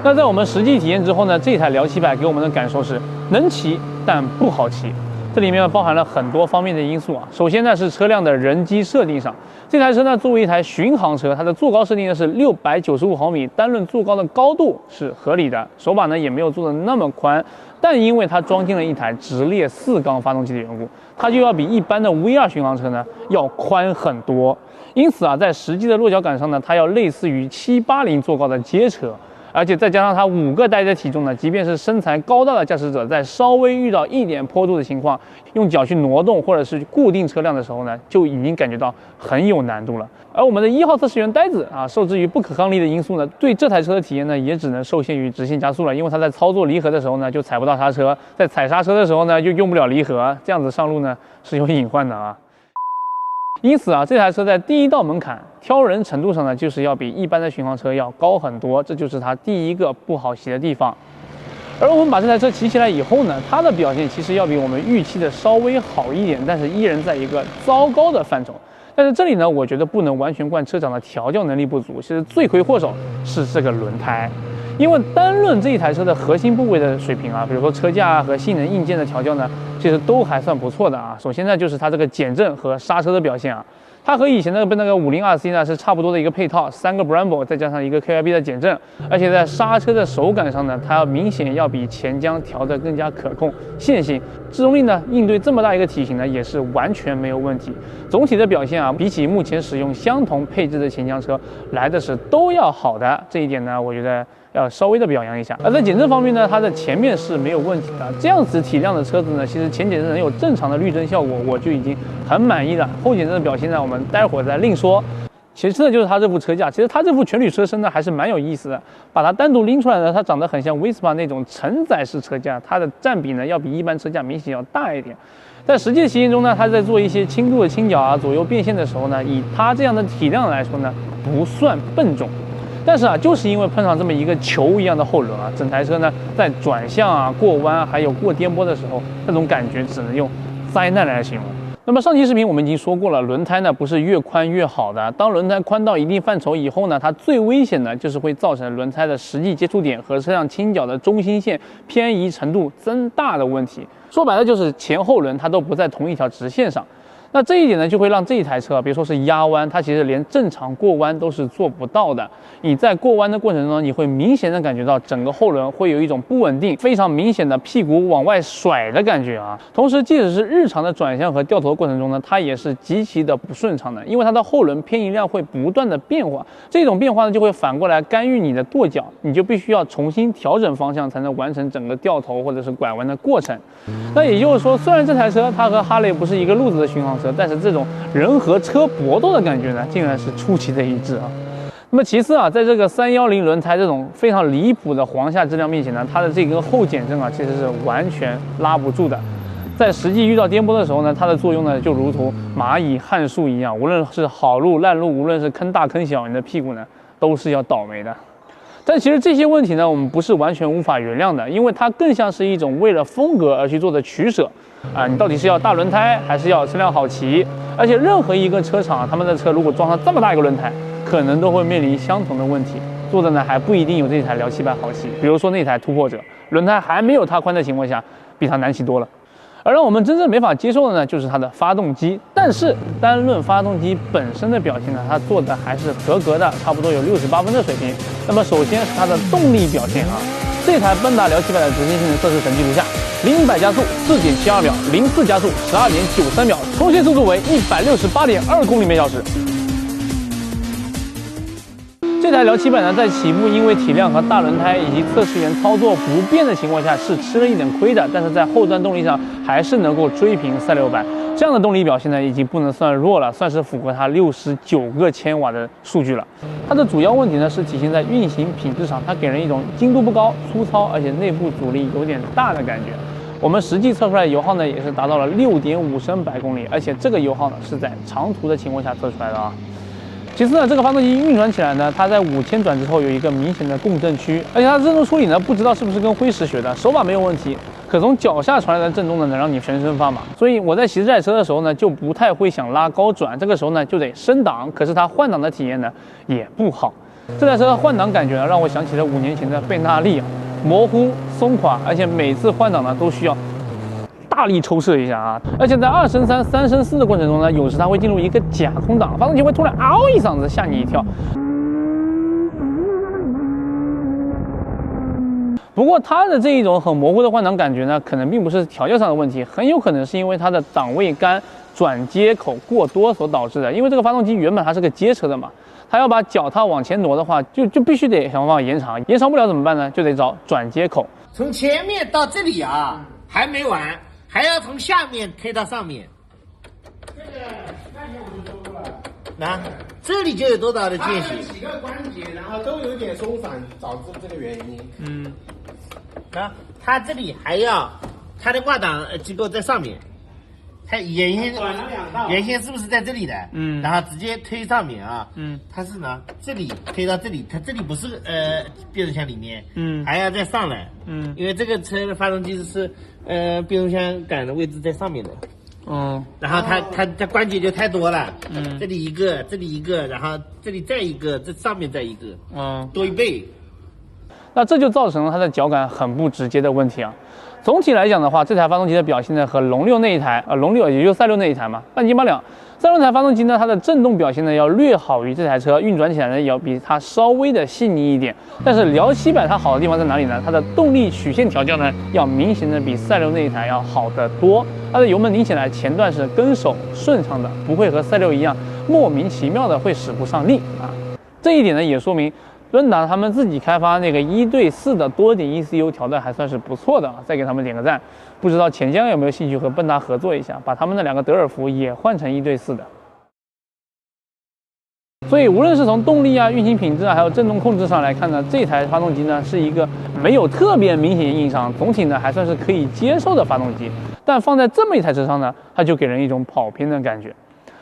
那在我们实际体验之后呢，这台辽700给我们的感受是能骑但不好骑。这里面包含了很多方面的因素啊。首先呢是车辆的人机设定上，这台车呢作为一台巡航车，它的座高设定的是695毫米，单论座高的高度是合理的，手把呢也没有做的那么宽，但因为它装进了一台直列4缸发动机的缘故，它就要比一般的 V2 巡航车呢要宽很多。因此啊，在实际的落脚感上呢，它要类似于780座高的街车。而且再加上它5个代的体重呢，即便是身材高大的驾驶者，在稍微遇到一点坡度的情况，用脚去挪动或者是固定车辆的时候呢，就已经感觉到很有难度了。而我们的1号测试员呆子啊，受制于不可抗力的因素呢，对这台车的体验呢，也只能受限于直线加速了，因为它在操作离合的时候呢，就踩不到刹车，在踩刹车的时候呢，就用不了离合，这样子上路呢是有隐患的啊。因此啊，这台车在第一道门槛挑人程度上呢，就是要比一般的巡航车要高很多，这就是它第一个不好骑的地方。而我们把这台车骑起来以后呢，它的表现其实要比我们预期的稍微好一点，但是依然在一个糟糕的范畴。但是这里呢，我觉得不能完全怪车厂的调教能力不足，其实罪魁祸首是这个轮胎。因为单论这一台车的核心部位的水平啊，比如说车架和性能硬件的调教呢，其实都还算不错的啊。首先呢，就是它这个减震和刹车的表现啊，它和以前的那个50RC呢是差不多的一个配套，3个 Brembo 再加上一个 KYB 的减震，而且在刹车的手感上呢，它明显要比前江调得更加可控、线性，制动力呢应对这么大一个体型呢也是完全没有问题。总体的表现啊，比起目前使用相同配置的前江车来的是都要好的，这一点呢，我觉得要稍微的表扬一下。而在减震方面呢，它的前面是没有问题的，这样子体量的车子呢，其实前减震能有正常的滤震效果，我就已经很满意了。后减震的表现呢，我们待会儿再另说。其次呢，就是它这副车架，其实它这副全铝车身呢还是蛮有意思的，把它单独拎出来呢，它长得很像 Vespa 那种承载式车架，它的占比呢要比一般车架明显要大一点。在实际的骑行中呢，它在做一些轻度的倾角啊、左右变线的时候呢，以它这样的体量来说呢，不算笨重。但是啊，就是因为碰上这么一个球一样的后轮啊，整台车呢在转向啊、过弯还有过颠簸的时候，那种感觉只能用灾难来形容。那么上期视频我们已经说过了，轮胎呢不是越宽越好的。当轮胎宽到一定范畴以后呢，它最危险的就是会造成轮胎的实际接触点和车辆倾角的中心线偏移程度增大的问题。说白了就是前后轮它都不在同一条直线上。那这一点呢，就会让这一台车，比如说是压弯，它其实连正常过弯都是做不到的。你在过弯的过程中，你会明显的感觉到整个后轮会有一种不稳定、非常明显的屁股往外甩的感觉啊。同时，即使是日常的转向和掉头的过程中呢，它也是极其的不顺畅的，因为它的后轮偏移量会不断的变化，这种变化呢就会反过来干预你的跺脚，你就必须要重新调整方向才能完成整个掉头或者是拐弯的过程。那也就是说，虽然这台车它和哈雷不是一个路子的巡航车，但是这种人和车搏斗的感觉呢，竟然是出奇的一致啊。那么其次啊，在这个310轮胎这种非常离谱的簧下质量面前呢，它的这根后减震啊，其实是完全拉不住的。在实际遇到颠簸的时候呢，它的作用呢就如同蚂蚁撼树一样，无论是好路烂路，无论是坑大坑小，你的屁股呢都是要倒霉的。但其实这些问题呢，我们不是完全无法原谅的，因为它更像是一种为了风格而去做的取舍啊，你到底是要大轮胎，还是要车辆好骑？而且任何一个车厂，他们的车如果装上这么大一个轮胎，可能都会面临相同的问题，做的呢还不一定有这台辽700好骑。比如说那台突破者，轮胎还没有它宽的情况下，比它难骑多了。而让我们真正没法接受的呢，就是它的发动机。但是单论发动机本身的表现呢，它做的还是合格的，差不多有68分的水平。那么首先是它的动力表现啊，这台奔达辽700的直线性能测试成绩如下：0 100加速4.72秒，0 4加速12.93秒，冲线速度为168.2公里每小时。这台辽700呢，在起步因为体量和大轮胎以及测试员操作不便的情况下，是吃了一点亏的，但是在后端动力上还是能够追平赛600。这样的动力表现呢，已经不能算弱了，算是符合它69个千瓦的数据了。它的主要问题呢，是体现在运行品质上，它给人一种精度不高、粗糙，而且内部阻力有点大的感觉。我们实际测出来的油耗呢，也是达到了6.5升百公里，而且这个油耗呢，是在长途的情况下测出来的啊。其次呢，这个发动机运转起来呢，它在5000转之后有一个明显的共振区，而且它的震动处理呢，不知道是不是跟辉石学的，手把没有问题，可从脚下传来的震动呢，能让你全身发麻。所以我在骑这台车的时候呢，就不太会想拉高转，这个时候呢就得升档，可是它换挡的体验呢也不好。这台车换挡感觉呢，让我想起了5年前的贝纳利啊，模糊松垮，而且每次换挡呢都需要大力抽射一下啊，而且在2升3、3升4的过程中呢，有时它会进入一个假空档，发动机会突然嗷一嗓子吓你一跳。不过它的这一种很模糊的换挡感觉呢，可能并不是调教上的问题，很有可能是因为它的档位杆转接口过多所导致的。因为这个发动机原本它是个街车的嘛，它要把脚踏往前挪的话，就必须得想办法延长，延长不了怎么办呢？就得找转接口。从前面到这里啊，还没完，还要从下面推到上面。这个看一下我就说过了。那这里就有多大的间隙？几个关节，然后都有点松散，导致这个原因。那它这里还要它的挂档机构在上面，它原先短了2道，原先是不是在这里的？然后直接推上面啊。它是呢这里推到这里，它这里不是变速箱里面，还要再上来，因为这个车的发动机是变速箱杆的位置在上面的。然后它关节就太多了，这里一个，这里一个，然后这里再一个，这上面再一个，多1倍。那这就造成了它的脚感很不直接的问题啊。总体来讲的话，这台发动机的表现呢和龙6那一台，龙6也就赛6那一台嘛，半斤八两。赛6那台发动机呢，它的震动表现呢要略好于这台车，运转起来呢也要比它稍微的细腻一点。但是辽700它好的地方在哪里呢？它的动力曲线调教呢要明显的比赛6那一台要好得多。它的油门拧起来前段是跟手顺畅的，不会和赛6一样莫名其妙的会使不上力啊。这一点呢也说明敦达他们自己开发那个1:4的多点 ECU 调的还算是不错的啊，再给他们点个赞。不知道钱江有没有兴趣和奔达合作一下，把他们的2个德尔福也换成1:4的。所以无论是从动力啊、运行品质啊，还有震动控制上来看呢，这台发动机呢是一个没有特别明显硬伤，总体呢还算是可以接受的发动机。但放在这么一台车上呢，它就给人一种跑偏的感觉。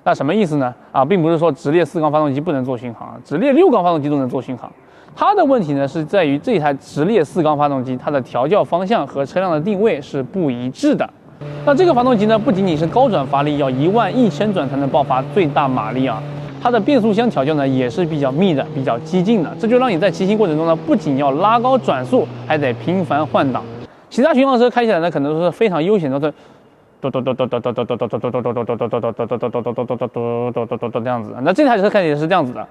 那什么意思呢？并不是说直列4缸发动机不能做巡航，直列6缸发动机都能做巡航。它的问题呢是在于这台直列4缸发动机，它的调教方向和车辆的定位是不一致的。那这个发动机呢，不仅仅是高转发力要11000转才能爆发最大马力啊，它的变速箱调教呢也是比较密的、比较激进的，这就让你在骑行过程中呢，不仅要拉高转速，还得频繁换挡。其他巡航车开起来呢，可能都是非常悠闲的，这样子。那这台车看起来是这样子的，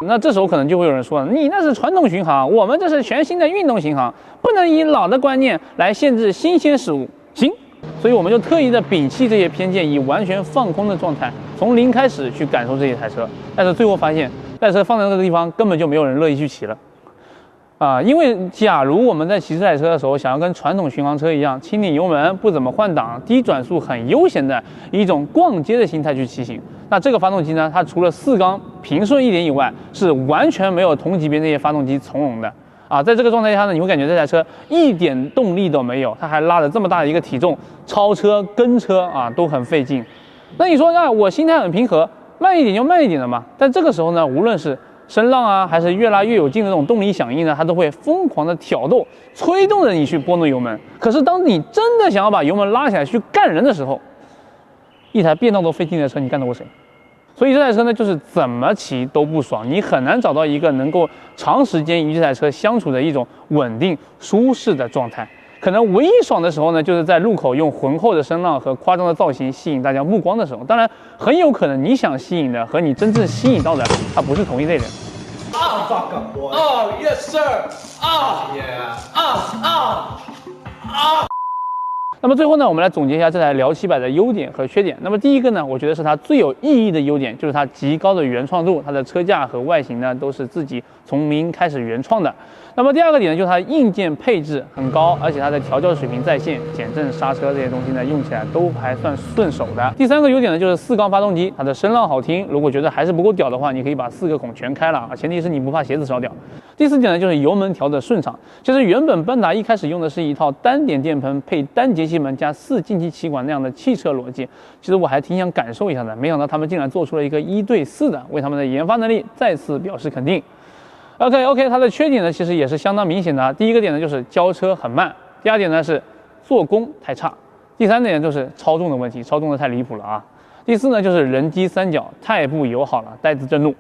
那这时候可能就会有人说，你那是传统巡航，我们这是全新的运动巡航，不能以老的观念来限制新鲜事物。行，所以我们就特意的摒弃这些偏见，以完全放空的状态，从零开始去感受这一台车。但是最后发现，这台车放在那个地方，根本就没有人乐意去骑了。因为假如我们在骑这台车的时候，想要跟传统巡航车一样，轻点油门，不怎么换挡，低转速，很悠闲的以一种逛街的心态去骑行，那这个发动机呢，它除了4缸平顺一点以外，是完全没有同级别那些发动机从容的。在这个状态下呢，你会感觉这台车一点动力都没有，它还拉着这么大的一个体重，超车、跟车都很费劲。那你说，我心态很平和，慢一点就慢一点的嘛。但这个时候呢，无论是声浪啊，还是越拉越有劲的这种动力响应呢，它都会疯狂的挑逗、催动着你去拨弄油门。可是当你真的想要把油门拉起来去干人的时候，一台变道都费劲的车，你干得过谁？所以这台车呢，就是怎么骑都不爽，你很难找到一个能够长时间与这台车相处的一种稳定舒适的状态。可能唯一爽的时候呢，就是在路口用浑厚的声浪和夸张的造型吸引大家目光的时候。当然，很有可能你想吸引的和你真正吸引到的，它不是同一类人。Oh, yes, sir. Yeah. 那么最后呢，我们来总结一下这台辽700的优点和缺点。那么第一个呢，我觉得是它最有意义的优点，就是它极高的原创度，它的车架和外形呢都是自己从零开始原创的。那么第二个点呢，就是它的硬件配置很高，而且它的调教水平在线，减震、刹车这些东西呢用起来都还算顺手的。第三个优点呢，就是4缸发动机，它的声浪好听。如果觉得还是不够屌的话，你可以把4个孔全开了前提是你不怕鞋子烧掉。第四点呢，就是油门调的顺畅。其实原本奔达一开始用的是一套单点电喷配单节气门加4进气气管那样的汽车逻辑，其实我还挺想感受一下的，没想到他们竟然做出了一个1:4的，为他们的研发能力再次表示肯定。OK，它的缺点呢其实也是相当明显的啊。第一个点呢就是交车很慢，第二点呢是做工太差，第三点就是超重的问题，超重的太离谱了啊。第四呢就是人机三角太不友好了，带字震怒。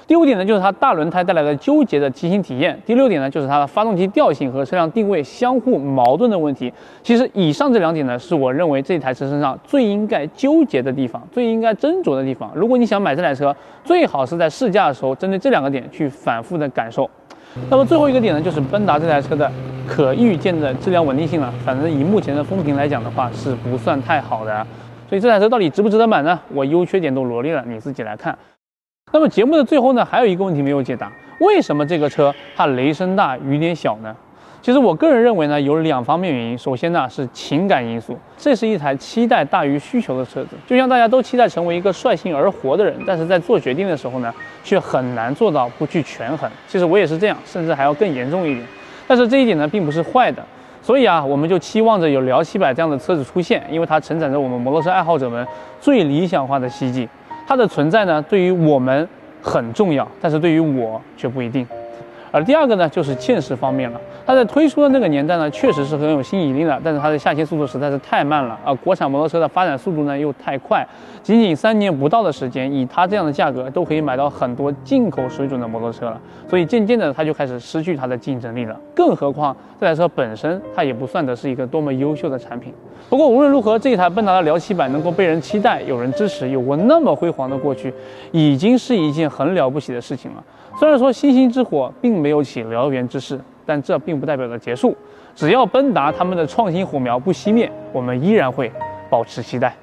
第五点呢就是它大轮胎带来的纠结的骑行体验。第六点呢就是它的发动机调性和车辆定位相互矛盾的问题。其实以上这2点呢是我认为这台车身上最应该纠结的地方，最应该斟酌的地方。如果你想买这台车，最好是在试驾的时候针对这2个点去反复的感受。那么最后一个点呢就是奔达这台车的可预见的质量稳定性了，反正以目前的风评来讲的话是不算太好的。所以这台车到底值不值得买呢？我优缺点都罗列了，你自己来看。那么节目的最后呢，还有一个问题没有解答，为什么这个车它雷声大雨点小呢？其实我个人认为呢，有2方面原因。首先呢是情感因素，这是一台期待大于需求的车子，就像大家都期待成为一个率性而活的人，但是在做决定的时候呢，却很难做到不去权衡。其实我也是这样，甚至还要更严重一点。但是这一点呢，并不是坏的。所以啊，我们就期望着有辽700这样的车子出现，因为它承载着我们摩托车爱好者们最理想化的希冀。它的存在呢，对于我们很重要，但是对于我却不一定。而第二个呢，就是见识方面了。它在推出的那个年代呢，确实是很有吸引力的，但是它的下行速度实在是太慢了啊！国产摩托车的发展速度呢又太快，仅仅3年不到的时间，以它这样的价格都可以买到很多进口水准的摩托车了，所以渐渐的它就开始失去它的竞争力了。更何况这台车本身它也不算得是一个多么优秀的产品。不过无论如何，这一台奔达的辽700能够被人期待、有人支持、有过那么辉煌的过去，已经是一件很了不起的事情了。虽然说星星之火并没有起燎原之势，但这并不代表着结束。只要奔达他们的创新火苗不熄灭，我们依然会保持期待。